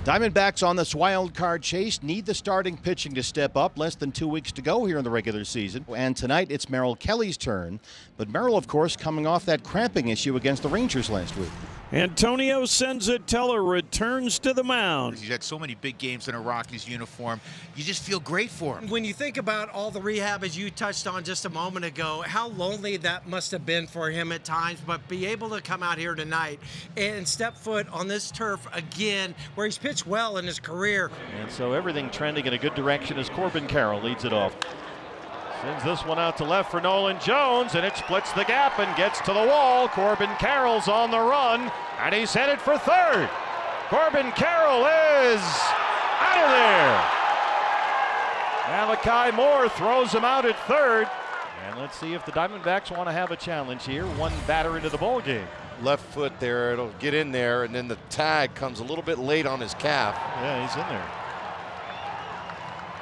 Diamondbacks on this wild card chase need the starting pitching to step up. Less than 2 weeks to go here in the regular season. And tonight it's Merrill Kelly's turn. But Merrill, of course, coming off that cramping issue against the Rangers last week. Antonio Senzatella returns to the mound. He's had so many big games in a Rockies uniform. You just feel great for him. When you think about all the rehab, as you touched on just a moment ago, how lonely that must have been for him at times, but be able to come out here tonight and step foot on this turf again, where he's pitched well in his career. And so everything trending in a good direction as Corbin Carroll leads it off. Sends this one out to left for Nolan Jones, and it splits the gap and gets to the wall. Corbin Carroll's on the run, and he's headed for third. Corbin Carroll is out of there. Malachi Moore throws him out at third. And let's see if the Diamondbacks want to have a challenge here. One batter into the ball game. Left foot there, it'll get in there, and then the tag comes a little bit late on his calf. Yeah, he's in there.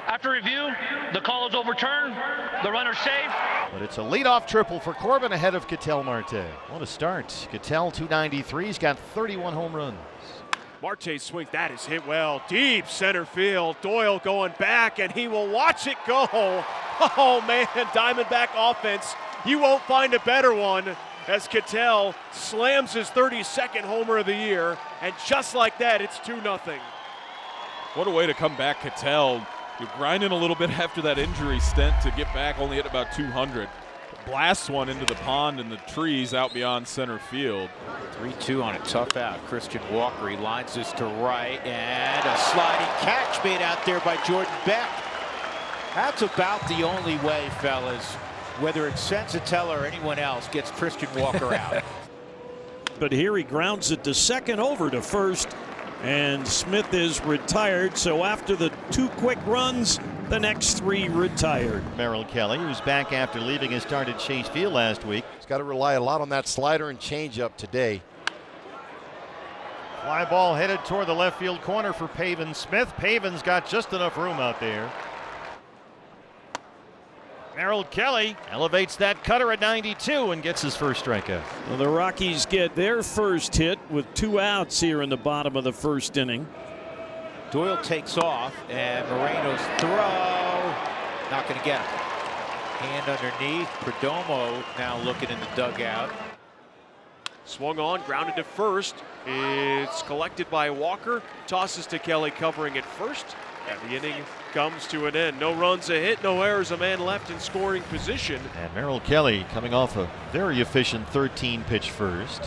After review, the call is overturned. The runner's safe. But it's a leadoff triple for Corbin ahead of Ketel Marte. What a start. Ketel 293. He's got 31 home runs. Marte swings. That is hit well. Deep center field. Doyle going back, and he will watch it go. Oh, man, Diamondback offense. You won't find a better one as Ketel slams his 32nd homer of the year. And just like that, it's 2-0. What a way to come back, Ketel. You're grinding a little bit after that injury stint to get back, only hit about 200. Blasts one into the pond and the trees out beyond center field. 3-2 on a tough out. Christian Walker, he lines this to right, and a sliding catch made out there by Jordan Beck. That's about the only way, fellas, whether it's Senzatella or anyone else, gets Christian Walker out. But here he grounds it to second, over to first. And Smith is retired, so after the 2 quick runs, the next 3 retired. Merrill Kelly, who's back after leaving his start at Chase Field last week. He's got to rely a lot on that slider and changeup today. Fly ball headed toward the left field corner for Pavin Smith. Pavin's got just enough room out there. Merrill Kelly elevates that cutter at 92 and gets his first strikeout. Well, the Rockies get their first hit with 2 outs here in the bottom of the first inning. Doyle takes off, and Moreno's throw, not going to get him. Hand underneath. Perdomo now looking in the dugout. Swung on, grounded to first. It's collected by Walker. Tosses to Kelly, covering at first. And the inning comes to an end. No runs, a hit, no errors, a man left in scoring position. And Merrill Kelly coming off a very efficient 13-pitch first.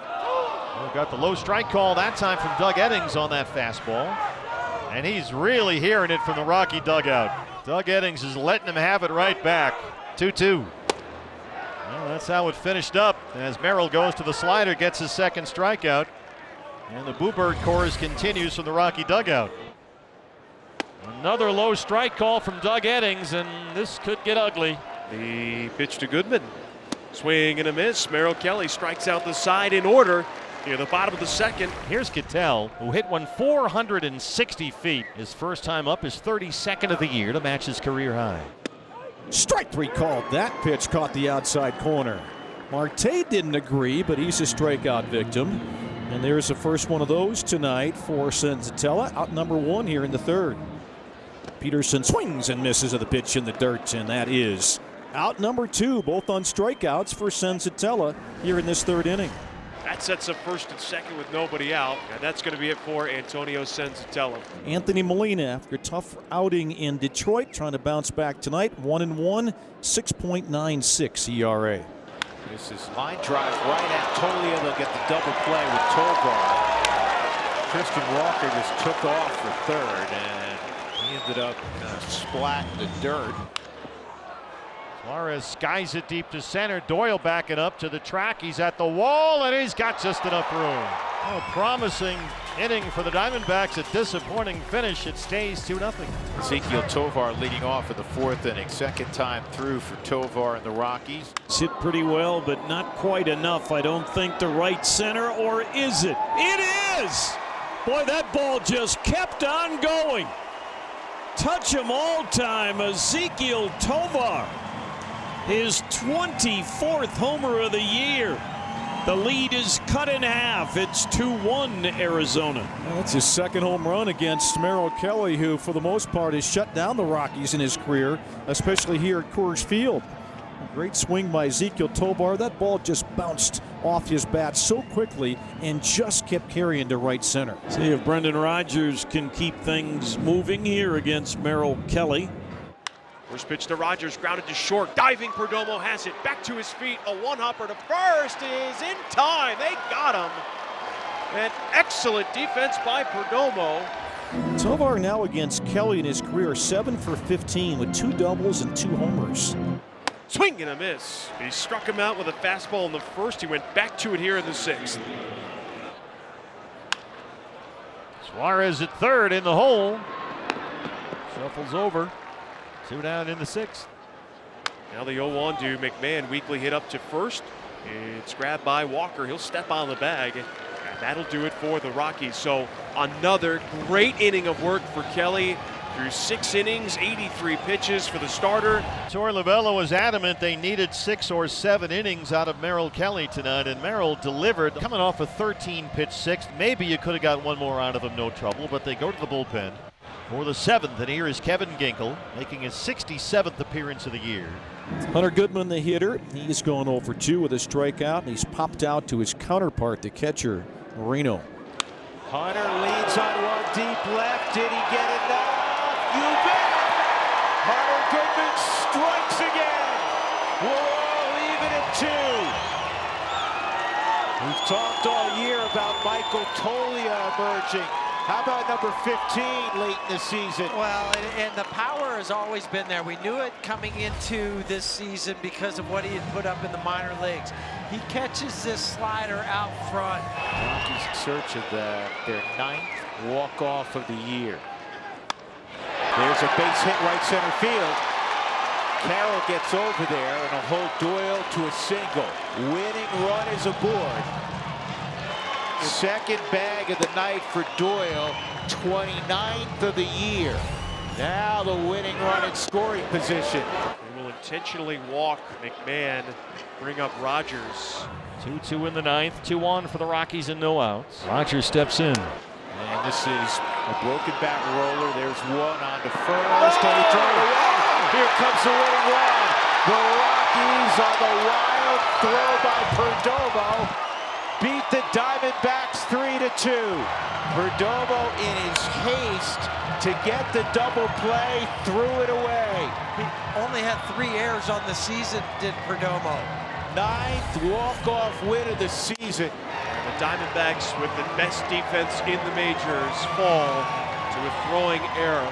Oh, got the low strike call that time from Doug Eddings on that fastball. And he's really hearing it from the Rocky dugout. Doug Eddings is letting him have it right back. 2-2. Well, that's how it finished up as Merrill goes to the slider, gets his second strikeout. And the Boo Bird chorus continues from the Rocky dugout. Another low strike call from Doug Eddings, and this could get ugly. The pitch to Goodman. Swing and a miss. Merrill Kelly strikes out the side in order near the bottom of the second. Here's Ketel, who hit one 460 feet. His first time up, his 32nd of the year to match his career high. Strike 3 called. That pitch caught the outside corner. Marte didn't agree, but he's a strikeout victim. And there's the first one of those tonight for Senzatella, out number 1 here in the third. Peterson swings and misses at the pitch in the dirt, and that is out number 2, both on strikeouts for Senzatella here in this third inning. That sets up first and second with nobody out, and that's going to be it for Antonio Senzatella. Anthony Molina, after a tough outing in Detroit, trying to bounce back tonight. 1-1, 6.96 ERA. This is line drive right at Tolia. They'll get the double play with Tovar. Christian Walker just took off for third, and he ended up splat in the dirt. Suarez skies it deep to center. Doyle backing up to the track. He's at the wall, and he's got just enough room. Oh, promising inning for the Diamondbacks. A disappointing finish. It stays 2-0. Ezekiel Tovar leading off in the 4th inning. Second time through for Tovar and the Rockies. It's hit pretty well, but not quite enough, I don't think, to right center. Or is it? It is! Boy, that ball just kept on going. Touch 'em all time, Ezekiel Tovar. His 24th homer of the year. The lead is cut in half. It's 2-1 Arizona. That's his second home run against Merrill Kelly, who for the most part has shut down the Rockies in his career, especially here at Coors Field. A great swing by Ezekiel Tovar. That ball just bounced off his bat so quickly and just kept carrying to right center. See if Brendan Rodgers can keep things moving here against Merrill Kelly. First pitch to Rodgers, grounded to short. Diving Perdomo has it back to his feet. A one-hopper to first is in time. They got him. An excellent defense by Perdomo. Tovar now against Kelly in his career, 7 for 15 with 2 doubles and 2 homers. Swing and a miss. He struck him out with a fastball in the first. He went back to it here in the 6th. Suarez at third in the hole. Shuffles over. 2 down in the 6th. Now the 0-1 to McMahon. Weakly hit up to first. It's grabbed by Walker. He'll step on the bag. And that'll do it for the Rockies. So another great inning of work for Kelly. Through 6 innings, 83 pitches for the starter. Tor Lavello was adamant they needed 6 or 7 innings out of Merrill Kelly tonight, and Merrill delivered, coming off a 13-pitch 6th. Maybe you could have got one more out of him, no trouble, but they go to the bullpen for the 7th, and here is Kevin Ginkel making his 67th appearance of the year. Hunter Goodman, the hitter, he's gone 0 for 2 with a strikeout, and he's popped out to his counterpart, the catcher, Marino. Hunter leads on one deep left. Did he get it now? You bet! Hunter Goodman strikes again. We're all even at 2. We've talked all year about Michael Toglia emerging. How about number 15 late in the season? Well, and the power has always been there. We knew it coming into this season because of what he had put up in the minor leagues. He catches this slider out front. Rockies in search of their 9th walk-off of the year. There's a base hit right center field. Carroll gets over there and will hold Doyle to a single. Winning run is aboard. Second bag of the night for Doyle, 29th of the year. Now the winning run in scoring position. They will intentionally walk McMahon, bring up Rodgers. 2-2 in the 9th, 2-1 for the Rockies and no outs. Rodgers steps in. And this is a broken bat roller. There's one on to first. And he throws it away. Here comes the winning run. The Rockies on the wild throw by Perdomo beat the Diamondbacks 3-2. Perdomo in his haste to get the double play threw it away. He only had 3 errors on the season, did Perdomo. 9th walk-off win of the season. The Diamondbacks, with the best defense in the majors, fall to a throwing error.